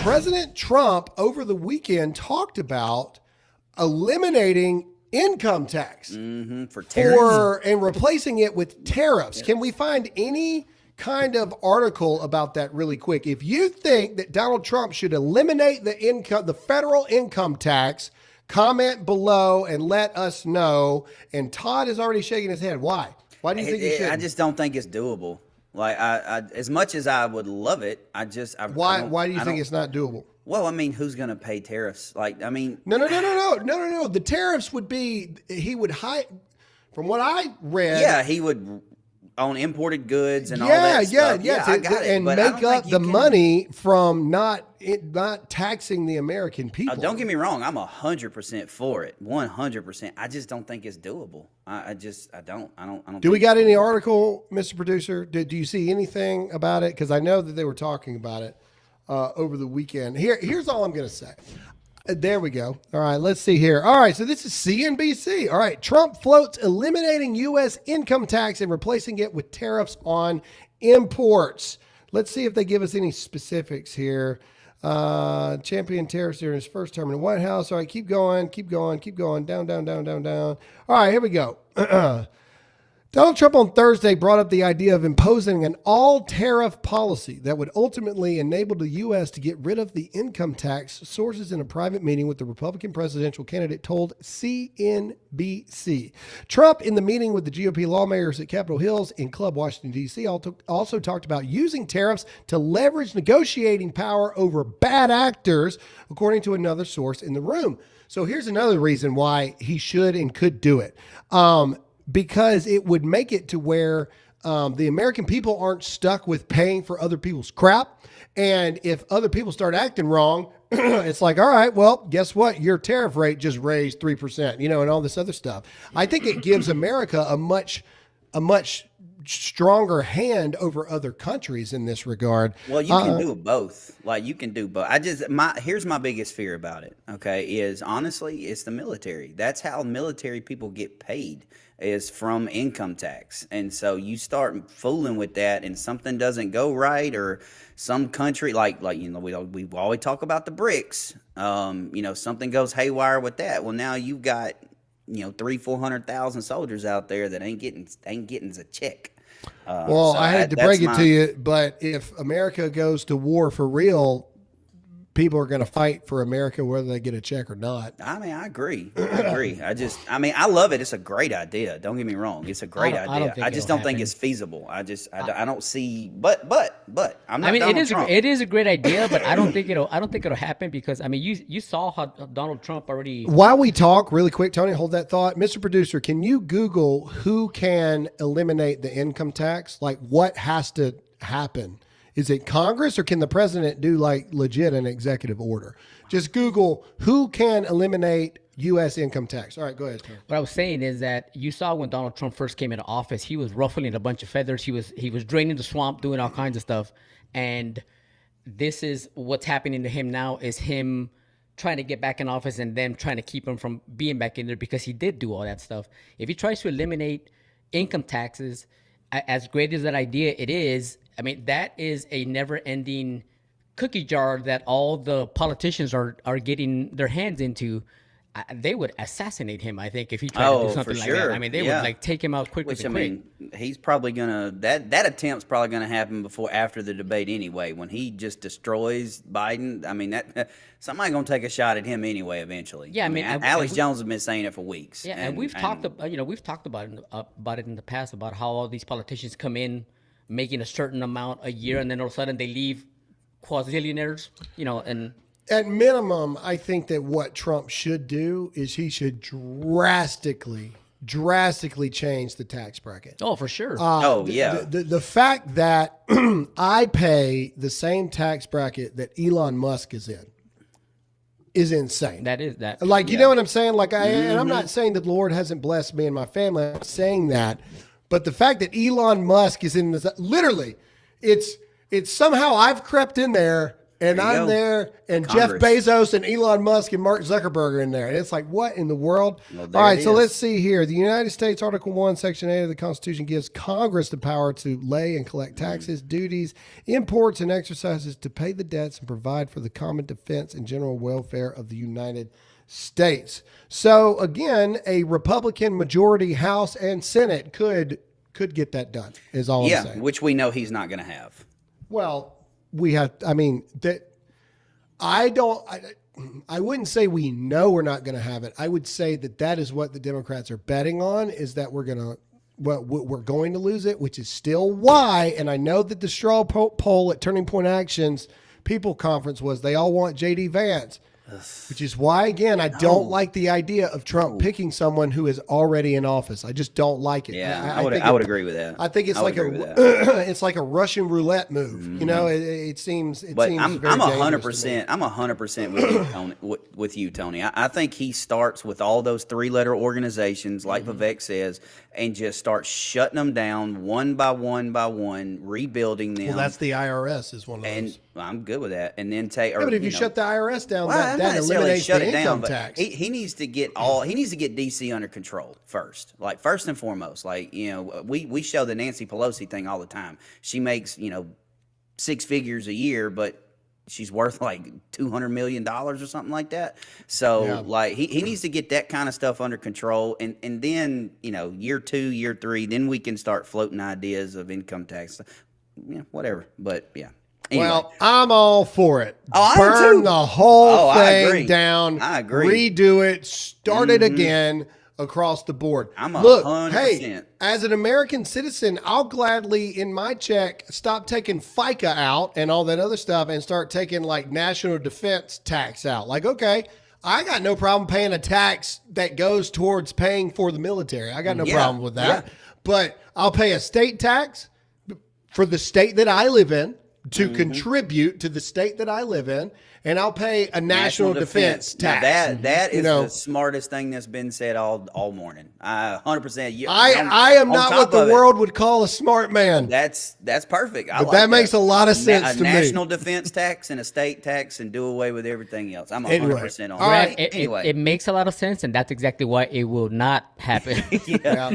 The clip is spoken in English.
President Trump over the weekend talked about eliminating income tax for tariffs and replacing it with tariffs. Can we find any kind of article about that really quick? If you think that Donald Trump should eliminate the federal income tax, comment below and let us know. And Todd is already shaking his head. Why? Why do you think you should? I just don't think it's doable. Like I as much as I would love it, Why do you think it's not doable? Well, I mean, who's going to pay tariffs? Like, I mean, no. The tariffs would be he would hide. From what I read, yeah, he would on imported goods and all that stuff. Yeah, I got it. And make up the money from not taxing the American people. Don't get me wrong, I'm 100% for it, 100%. I just don't think it's doable. I don't. Do we got any article, Mr. Producer? Do you see anything about it? Because I know that they were talking about it over the weekend. Here's all I'm going to say. There we go. All right, let's see here. All right, so this is CNBC. All right, Trump floats eliminating U.S. income tax and replacing it with tariffs on imports. Let's see if they give us any specifics here. Champion tariffs during his first term in the White House. All right, keep going. Down. All right, here we go. Donald Trump on Thursday brought up the idea of imposing an all-tariff policy that would ultimately enable the U.S. to get rid of the income tax, sources in a private meeting with the Republican presidential candidate told CNBC. Trump, in the meeting with the GOP lawmakers at Capitol Hill in Club Washington, D.C., also talked about using tariffs to leverage negotiating power over bad actors, according to another source in the room. So here's another reason why he should and could do it. Because it would make it to where the American people aren't stuck with paying for other people's crap. And if other people start acting wrong, it's like, all right, well, guess what? Your tariff rate just raised 3%, and all this other stuff. I think it gives America a much stronger hand over other countries in this regard. Well, you can do both. Like, you can do both. Here's my biggest fear about it. Okay, is honestly, it's the military. That's how military people get paid, is from income tax. And so you start fooling with that, and something doesn't go right, or some country we always talk about the BRICS. Something goes haywire with that. Well, now you've got 300,000-400,000 soldiers out there that ain't getting a check. So I hate to break it to you, but if America goes to war for real, people are going to fight for America whether they get a check or not. I mean, I agree. I love it. It's a great idea. Don't get me wrong. It's a great idea. I just don't think it's feasible. I don't see. But I'm not. It is a great idea, but I don't think it'll happen because you saw how Donald Trump already. While we talk, really quick, Tony, hold that thought, Mr. Producer. Can you Google who can eliminate the income tax? Like, what has to happen? Is it Congress, or can the president do legit an executive order? Just Google who can eliminate U.S. income tax. All right, go ahead, Tom. What I was saying is that you saw when Donald Trump first came into office, he was ruffling a bunch of feathers. He was draining the swamp, doing all kinds of stuff. And this is what's happening to him now, is him trying to get back in office and them trying to keep him from being back in there, because he did do all that stuff. If he tries to eliminate income taxes, as great as that idea it is, that is a never-ending cookie jar that all the politicians are getting their hands into. They would assassinate him, I think, if he tried to do something like that. They would take him out quick. He's probably gonna that attempt's probably gonna happen after the debate anyway. When he just destroys Biden, that somebody's gonna take a shot at him anyway eventually. Yeah, Alex Jones has been saying it for weeks. Yeah, and we've talked about it in the past about how all these politicians come in making a certain amount a year, and then all of a sudden they leave quadrillionaires. And at minimum, I think that what Trump should do is he should drastically change the tax bracket. Oh, for sure. The fact that I pay the same tax bracket that Elon Musk is in is insane. That is that. You know what I'm saying? And I'm not saying that the Lord hasn't blessed me and my family. I'm saying that. But the fact that Elon Musk is in this, literally, it's somehow I've crept in there And There you I'm go. there, and Congress. Jeff Bezos and Elon Musk and Mark Zuckerberg are in there. And it's like, what in the world? Well, there All right, it so is. let's see here. The United States Article 1, Section 8 of the Constitution gives Congress the power to lay and collect taxes, duties, imports, and exercises to pay the debts and provide for the common defense and general welfare of the United States. So, again, a Republican majority House and Senate could get that done, is all I'm Yeah, saying. which we know he's not going to have. Well, we have. I mean, that I don't. I wouldn't say we know we're not going to have it. I would say that is what the Democrats are betting on, is that we're going to lose it, which is still why. And I know that the straw poll at Turning Point Action's People Conference was they all want J.D. Vance. Which is why, again, I don't like the idea of Trump picking someone who is already in office. I just don't like it. Yeah, I think I would agree with that. I think it's I would like agree with that. it's like a Russian roulette move. You know, it seems. But seems I'm very I'm dangerous to me. 100%. I'm 100% with you, Tony. With you, Tony. I think he starts with all those 3-letter organizations, like Vivek says, and just starts shutting them down one by one, rebuilding them. Well, that's the IRS is one of and those. I'm good with that. And then take. Yeah, but if you shut the IRS down, Well, that not necessarily eliminates shut the it down, income but tax. he needs to get DC under control first. Like first and foremost. Like, we show the Nancy Pelosi thing all the time. She makes, 6 figures a year, but she's worth like $200 million or something like that. So Yeah. like he needs to get that kind of stuff under control, and then, year 2, year 3, then we can start floating ideas of income tax. Whatever. But yeah. Anyway. Well, I'm all for it. Oh, I am Burn too. the whole Oh, I agree. thing down. I agree. Redo it. Start it again across the board. I'm Look, 100%. hey, as an American citizen, I'll gladly, in my check, stop taking FICA out and all that other stuff and start taking like national defense tax out. Like, okay, I got no problem paying a tax that goes towards paying for the military. I got no problem with that. yeah. But I'll pay a state tax for the state that I live in to contribute to the state that I live in, and I'll pay a national defense Now, tax. that is You know, the smartest thing that's been said all morning. 100%. I am not what the world would call a smart man. That's perfect. I But like that makes a lot of sense to a me. national defense tax and a state tax, and do away with everything else. I'm 100% Anyway. on All that. right. It, Anyway. it makes a lot of sense, and that's exactly why it will not happen. Yeah.